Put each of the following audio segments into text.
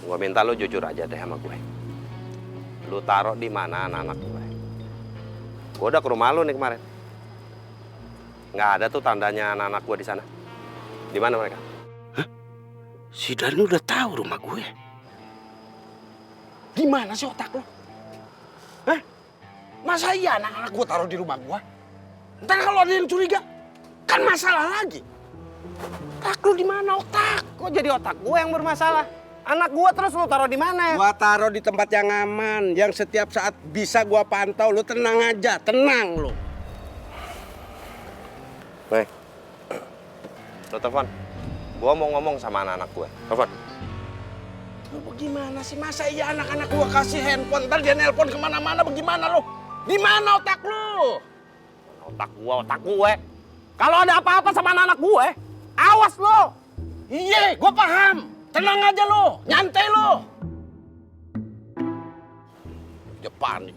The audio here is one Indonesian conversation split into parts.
Gua minta lu jujur aja deh sama gue. Lu taruh di mana anak-anak gue? Gue udah ke rumah lu nih kemarin. Nggak ada tuh tandanya anak-anak gue di sana. Di mana mereka? Si Dani udah tahu rumah gue. Di mana sih otak lo? Hah? Masa iya anak-anak gue taruh di rumah gue? Ntar kalau ada yang curiga, kan masalah lagi. Otak lu di mana otak? Kok jadi otak gue yang bermasalah? Anak gue terus lu taruh di mana? Gua taruh di tempat yang aman, yang setiap saat bisa gua pantau. Lu tenang aja, tenang lu. Nih, lu telepon. Gua mau ngomong sama anak-anak gue. Telepon. Lu bagaimana sih? Masa iya anak-anak gua kasih handphone, ntar dia nelpon kemana-mana bagaimana lu? Di mana otak lu? Otak gue. Kalau ada apa-apa sama anak-anak gue, awas lo. Iya, gua paham. Tenang aja lu, nyantai lu. Dia panik.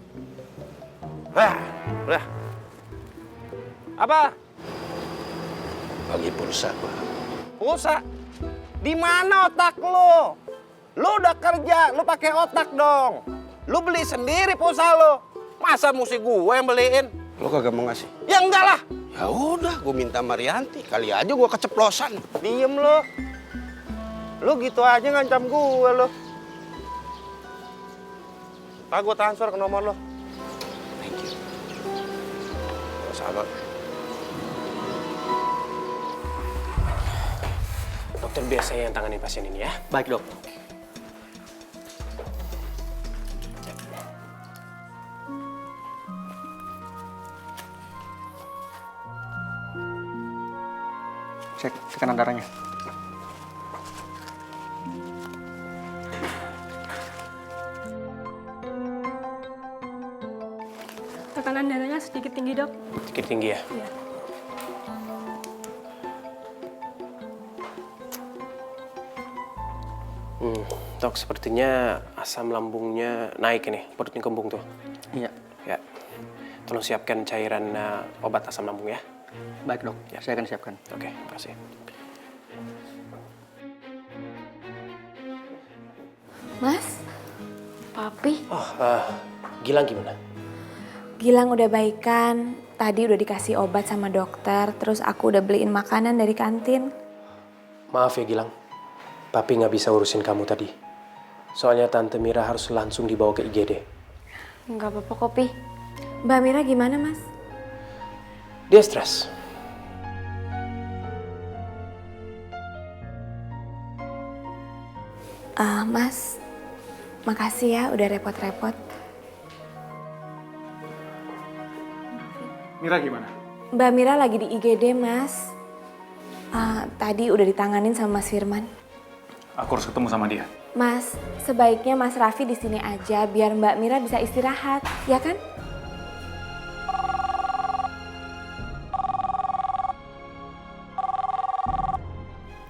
Udah. Apa? Bagi pulsa gua. Pulsa? Di mana otak lo? Lu udah kerja, lu pakai otak dong. Lu beli sendiri pulsa lo. Masa mesti gue yang beliin? Lu kagak mau ngasih? Ya enggak lah. Ya udah, gua minta Marianti. Kali aja gua keceplosan. Diem lo. Lu gitu aja ngancam gue lo. Ntar gue transfer ke nomor lo. Thank you. Sama. Dokter biasanya yang tangani pasien ini ya. Baik, Dok. Cek tekanan darahnya. Tekanan darahnya sedikit tinggi, Dok. Sedikit tinggi ya. Iya. Dok, sepertinya asam lambungnya naik ini, perutnya kembung tuh. Iya. Ya, tolong siapkan cairan obat asam lambung ya. Baik, Dok. Ya. Saya akan siapkan. Oke, makasih. Mas, Papi, Oh, Gilang gimana? Gilang udah baikan. Tadi udah dikasih obat sama dokter, terus aku udah beliin makanan dari kantin. Maaf ya Gilang, Papi nggak bisa urusin kamu tadi. Soalnya Tante Mira harus langsung dibawa ke IGD. Nggak apa-apa, Kopi. Mbak Mira gimana, Mas? Dia stres. Mas, makasih ya udah repot-repot. Mira gimana? Mbak Mira lagi di IGD, Mas. Tadi udah ditanganin sama Mas Firman. Aku harus ketemu sama dia. Mas, sebaiknya Mas Raffi di sini aja biar Mbak Mira bisa istirahat, ya kan?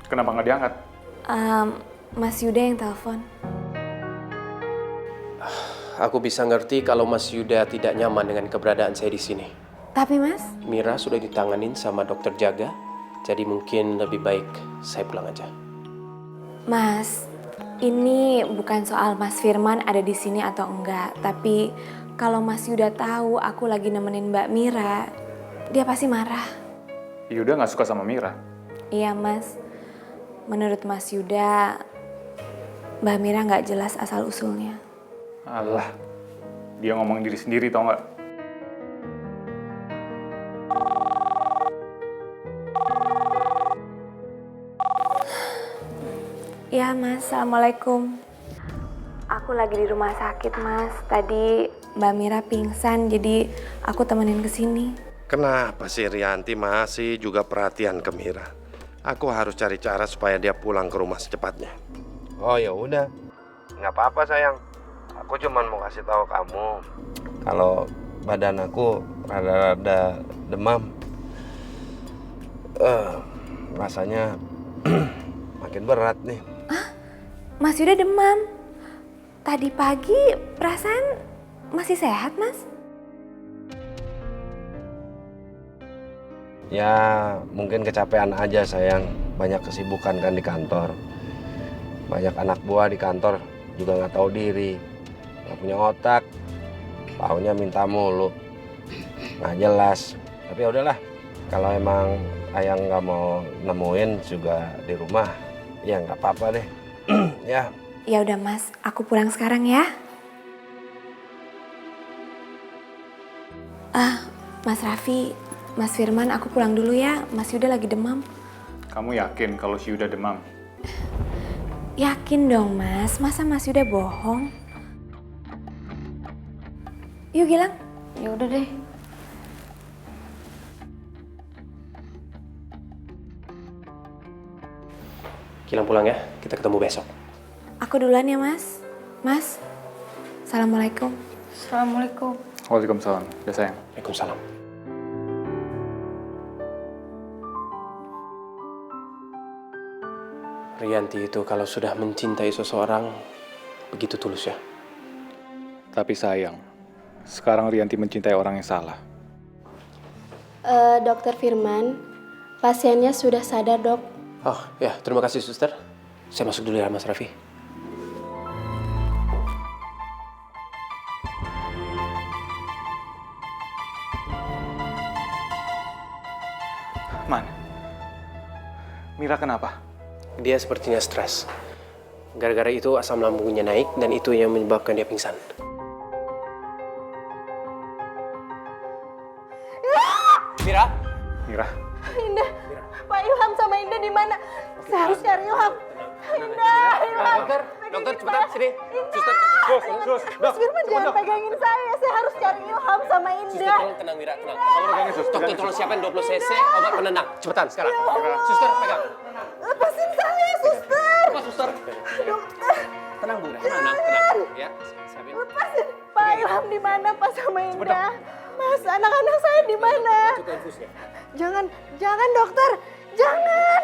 Kenapa nggak diangkat? Mas Yuda yang telepon. Aku bisa ngerti kalau Mas Yuda tidak nyaman dengan keberadaan saya di sini. Tapi Mas, Mira sudah ditanganin sama dokter jaga, jadi mungkin lebih baik saya pulang aja. Mas, ini bukan soal Mas Firman ada di sini atau enggak, tapi kalau Mas Yuda tahu aku lagi nemenin Mbak Mira, dia pasti marah. Yuda nggak suka sama Mira. Iya Mas, menurut Mas Yuda, Mbak Mira nggak jelas asal-usulnya. Alah, dia ngomong diri sendiri tau nggak? Ya Mas, Assalamualaikum. Aku lagi di rumah sakit Mas, tadi Mbak Mira pingsan jadi aku temenin ke sini. Kenapa sih Rianti masih juga perhatian ke Mira? Aku harus cari cara supaya dia pulang ke rumah secepatnya. Oh ya udah, nggak apa-apa sayang. Aku cuman mau kasih tahu kamu kalau badan aku rada-rada demam. Rasanya makin berat nih. Mas Yuda demam. Tadi pagi perasaan masih sehat Mas? Ya mungkin kecapean aja sayang, banyak kesibukan kan di kantor. Banyak anak buah di kantor juga nggak tahu diri, nggak punya otak, taunya minta mulu, nggak jelas. Tapi ya udahlah, kalau emang Ayang nggak mau nemuin juga di rumah, ya nggak apa-apa deh. Ya. Ya udah Mas, aku pulang sekarang ya. Mas Raffi, Mas Firman, aku pulang dulu ya. Mas Yuda lagi demam. Kamu yakin kalau si Yuda demam? Yakin dong Mas, masa Mas Yuda bohong? Yuk Gilang. Ya udah deh. Gilang pulang ya, kita ketemu besok. Aku duluan ya Mas. Mas, Assalamualaikum. Assalamualaikum. Waalaikumsalam. Udah sayang. Waalaikumsalam. Rianti itu kalau sudah mencintai seseorang, begitu tulus ya. Tapi sayang, sekarang Rianti mencintai orang yang salah. Dokter Firman, pasiennya sudah sadar, Dok. Oh ya, terima kasih suster. Saya masuk dulu ya Mas Raffi. Man, Mira kenapa? Dia sepertinya stres. Gara-gara itu asam lambungnya naik dan itu yang menyebabkan dia pingsan. Mira? Mira, Indah, Pak Ilham sama Indah di mana? Saya harus cari Ilham. Indah, Ilham. Dokter cepetan sini. Suster. Mas Firman jangan pegangin saya harus cari Ilham sama Suster Indah. tolong tenang Mira, tenang. Dokter tolong siapin 20 cc obat penenang. Cepetan sekarang. Suster pegang. Lepasin saya, suster. Apa suster? Dokter, Tenang Bu, tenang. Ya, siapin. lepasin. Pak Ilham di mana, Pak sama Indah? Mas, anak-anak saya di mana? Masuk infusnya. Jangan dokter, jangan.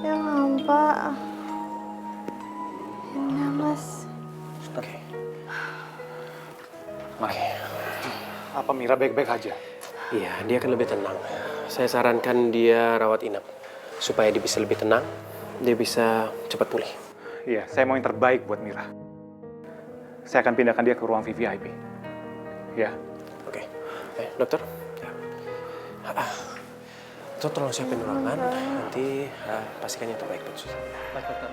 Ilham, Pak. Indah, Mas. Oke. apa Mira baik-baik aja? Iya, dia akan lebih tenang. Saya sarankan dia rawat inap supaya dia bisa lebih tenang, dia bisa cepat pulih. Iya, saya mau yang terbaik buat Mira. Saya akan pindahkan dia ke ruang VVIP. Ya. Oke. Dokter. Ya. Dokter tolong siapin ruangan. Nanti pastikan yang terbaik buat Susan. Baik, dokter.